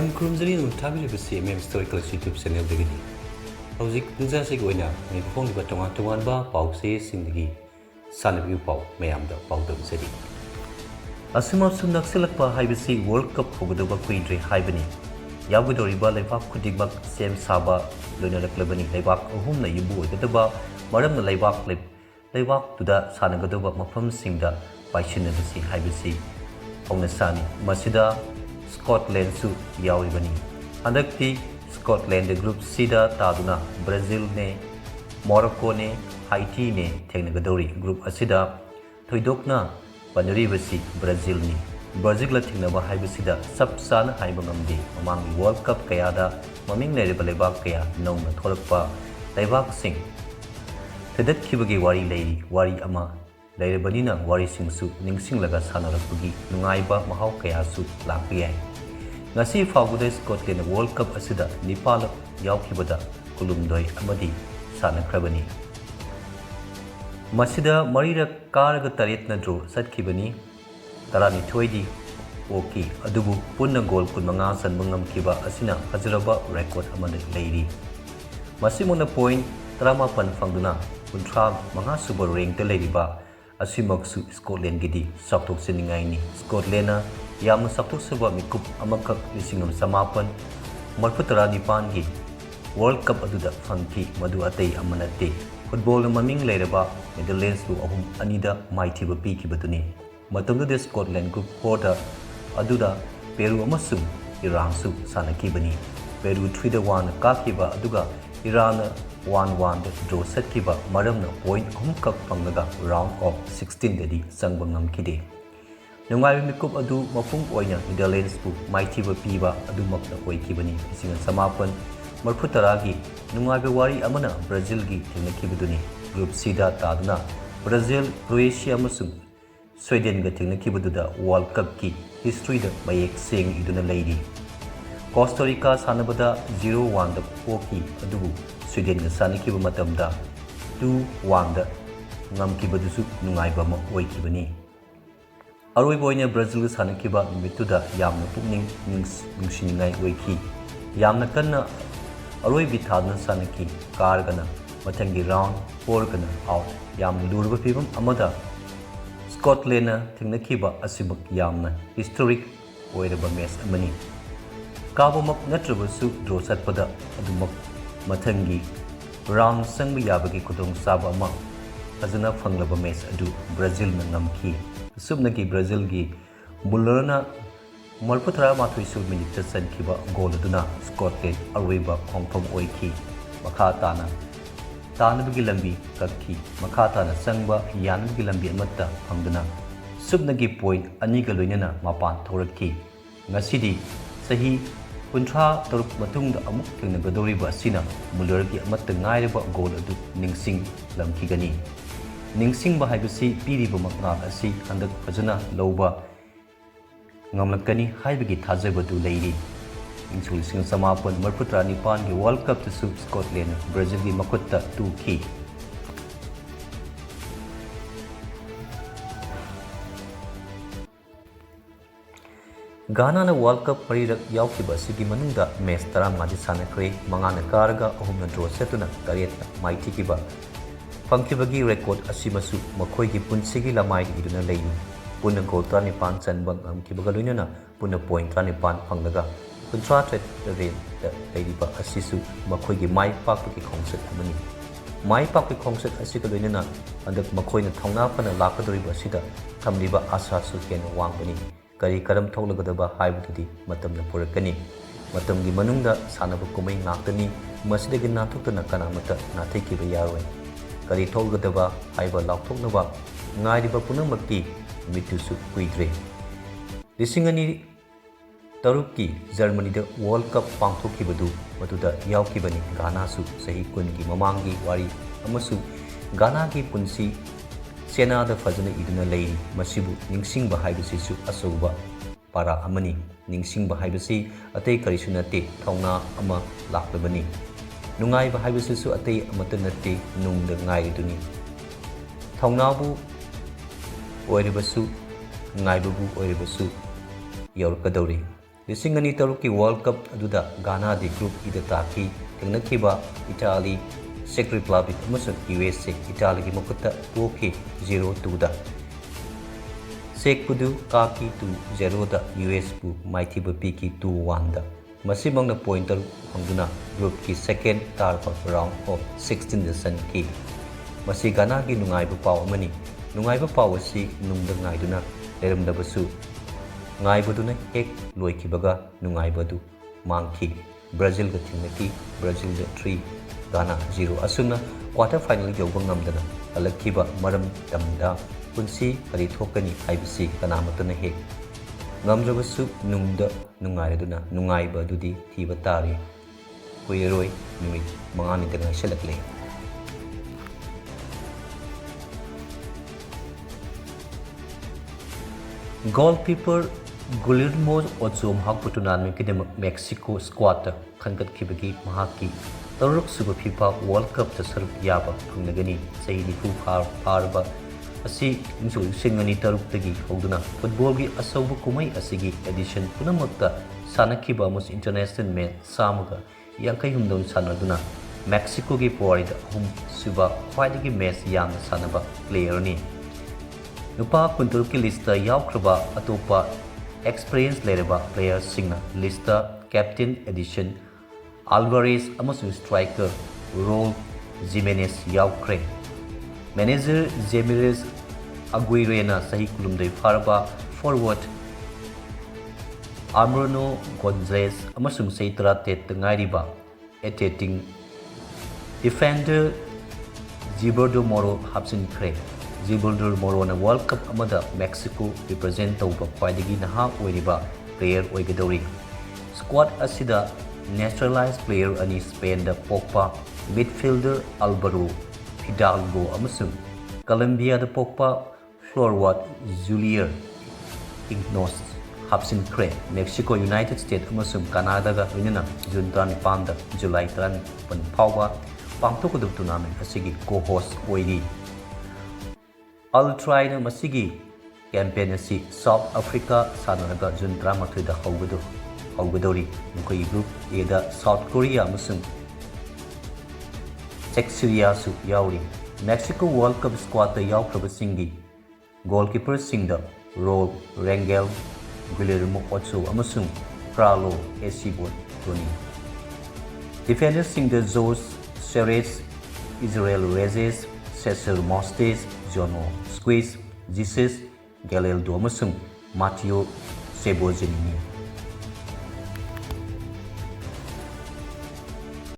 Mayam Kurumzari no Tabibasi Historical YouTube channel dagini. Houzik Nuzasi Goina, may perform the Batonga Ba, Pause, Sindigi, Sanabu Pau, Mayam the Powdom City. Asuma Sunaksilapa Hibasi World Cup Hougadaba Today Hibani. Yabudoriba Lebak Kudibak, Sam Saba, Luna Klebani Lebak, Ohumna Yubu, the Daba, Maram the Lebak to the Sanagadova Mapam Simda, by Shinabasi Hibasi, Onasani, Masida. Scotland su yauribani handakti Scotland the group sida taduna Brazil ne Morocco ne Haiti ne thengnagadori group asida thoidokna panaribasi Brazil ni Brazil la thingnaba haibasida sabsana haiba ngamdi mamang World Cup kayada maming leiriba lebak kaya nongna tholakpa lebak sing thedat khibagi wari leiri wari ama leiribanina wari singsu ningsinglaga sanarakpagi nungaiba mahau kaya su lakpiyai ngasi fawguda Scotland World Cup asida nipal yaukibada kulumdoi amadi sanakrabani masida marira karaga taretna draw satkibani tarani thoidi oki adubu punna goal kunmanga sanbangam kiba asina fajraba record amada leiri masimona point 38 fangduna kuntra manga super rank te leiriba asimaksu Scotland gidi saktok siningai ni Scotland yamna saktok seba mikup amakak lisingam samapan marputara nipan gi World Cup aduda fangki madu atei amanate football na maming leiraba Netherlands bu ahum anida maithiba pi kibaduni matamdu de Scotland group 4 da aduda Peru amasung Iran su sanakibani Peru 3-1 kakiba aduga Iran 1-1 da draw setkiba maramna point humkak pangnaga round of 16 dadi sangbangam kide nungai mikup adu mapung oina Netherlands bu maithiba piba adu makna oikibani isinga samapan marfutaragi nungai be wari amana Brazil gi thingakibaduni group C da taduna Brazil Croatia amasung Sweden ga thingnakibaduda World Cup ki history da mayek seng iduna leidi Costa Rica sanabada 0-1 da poki adubu Sweden ga sanakiba matamda 2-1 da ngamkibadusu nungaiba ma oikibani Aroiboina Brazil sanakiba numituda yamna pukning ningsingai oiki yamna kanna aroibi thadna sanaki kargana mathangi round 4 gana out yamna lurba pibam amada Scotland thingnakiba asibak yamna historic oiraba match amani kabamak natrabasu draw satpada adumak mathangi round sangba yabagi kudong saba ama fazana fanglaba match adu Brazil na ngamki subnagi Brazil gi bullerna malputra mathoi su minute san kiba goal aduna Scotland arweba khongthom oiki makha tanabgi lambi kakki makha tana sangba yanbgi lambi amatta phangduna subnagi point ani ga loinana mapan thorakki ngasidi sahi kunthra toruk matungda amuk thingnagadoriba asina mullergi amatta ngaireba goal adu ningsing lamkigani ningsingba haibasi piriba makna asi handak fajana lawba ngamlakani haibagi thajabadu leiri insul sing samapan marputra nipan gi World Cup tu Scotland Brazil gi makutta 2 ki Ghana na World Cup parirak yaukiba sigi manungda match 15 sanakre mangana karga ahumna draw setuna tariet maiti kiba Pangkibagi record asimasu makoigi punsigi lamai iduna leini punna goal 35 chanbang amkibaga loinana punna point 35 phangdaga kuntra threat rate da leiriba asisu makoigi mai pakki khongset amani mai pakki khongset asiga loinana andak makoina thongna pana lakadoriba asida thamliba asa su ken wangbani kari karam thonglagadaba haibududi matamna purakani matamgi manungda sanaba kumai ngaktani masidagi nathukna kanamata nathaikiba yaroi kari tholgadaba haiba laukthoknaba ngairiba punamakti mitusu kuidre lisingani tarukki Germany da World Cup pangthokibadu maduda yaukibani Ghana su sahi kungi mamangi wari amasu Ghana gi punsi sena da fajana iduna leiri masibu ningsingba haibasisu asoba para amani ningsingba haibasi atei karisu nate thongna ama laklabani nungaiba haibasisu atei amata nate nungda ngaiduni thongnabu oiribasu ngaibabu oiribasu yaurkadori 2006 World Cup aduda Ghana di group ida taki tengnakiba Italy, Czech Republic amasung USA Italy gi makutta poki 0-2 da. Czech pudu kaki 2-0 da US pu maithiba piki 2-1 da. Masimangna pointer hangduna group ki second tarpa round of 16 da san ki. Masi Ghana gi nungaiba paw amani. Nungaiba paw asi nungda ngaiduna leramdabasu. Ngaibaduna hek loikibaga nungaiba mangki. Brazil ga thingnaki Brazil da 3 Ghana 0 asuna quarter final yauba ngamdana alakiba maram damda punsi kari thokani haibasi kanamatana hek ngamdrabasu nungda nungairaduna nungaiba dudi thiba tari kuiroi numit mangani tanga selakle. Goalkeeper Guillermo Ochoa mahakpu tournament kidem Mexico squad khangat khibagi mahaki taruk suba FIFA World Cup ta saruk yaba phungnagani sahi nifu farba asi insu singani taruk tagi hoduna football gi asauba kumai asigi edition punamakta sanakiba mus international match samaga yankai humdon sanaduna Mexico gi poida hum suba khwaidagi match yam sanaba player ni nupa kuntur ki lista yaukraba atopa experience lereba players singna lista captain edition Alvarez amasung striker Raul Jimenez yaukre manager Jamirez Aguirre sahi kulumdai farba forward Armando Gonzalez amasung saitra tet ngairiba attacking defender Gilberto Moro hapsin kre Gilberto Moro na World Cup amada Mexico represent tauba khwaidagi naha oiriba player oigadori squad asida naturalized player ani Spain da pokpa midfielder Alvaro Hidalgo amasung Colombia da pokpa forward Julier Ignos hapsin kre Mexico United States amasung Canada ga winana June 9 da July 10 pawba pangtokudub tournament asigi co-host oiri Ultraina masigi campaign asi South Africa sananaga June 13 da haugadori mukoi group A da South Korea amasung Czech Syria su yauri Mexico World Cup squad da yaukraba singi goalkeeper singda Raul Rangel Guillermo Ochoa amasung Carlo Esibon Toni defenders singda Jose Ceres Israel Reyes Cesar Mostes Jono Squeeze Jesus Galildo amasung Matteo Sebozini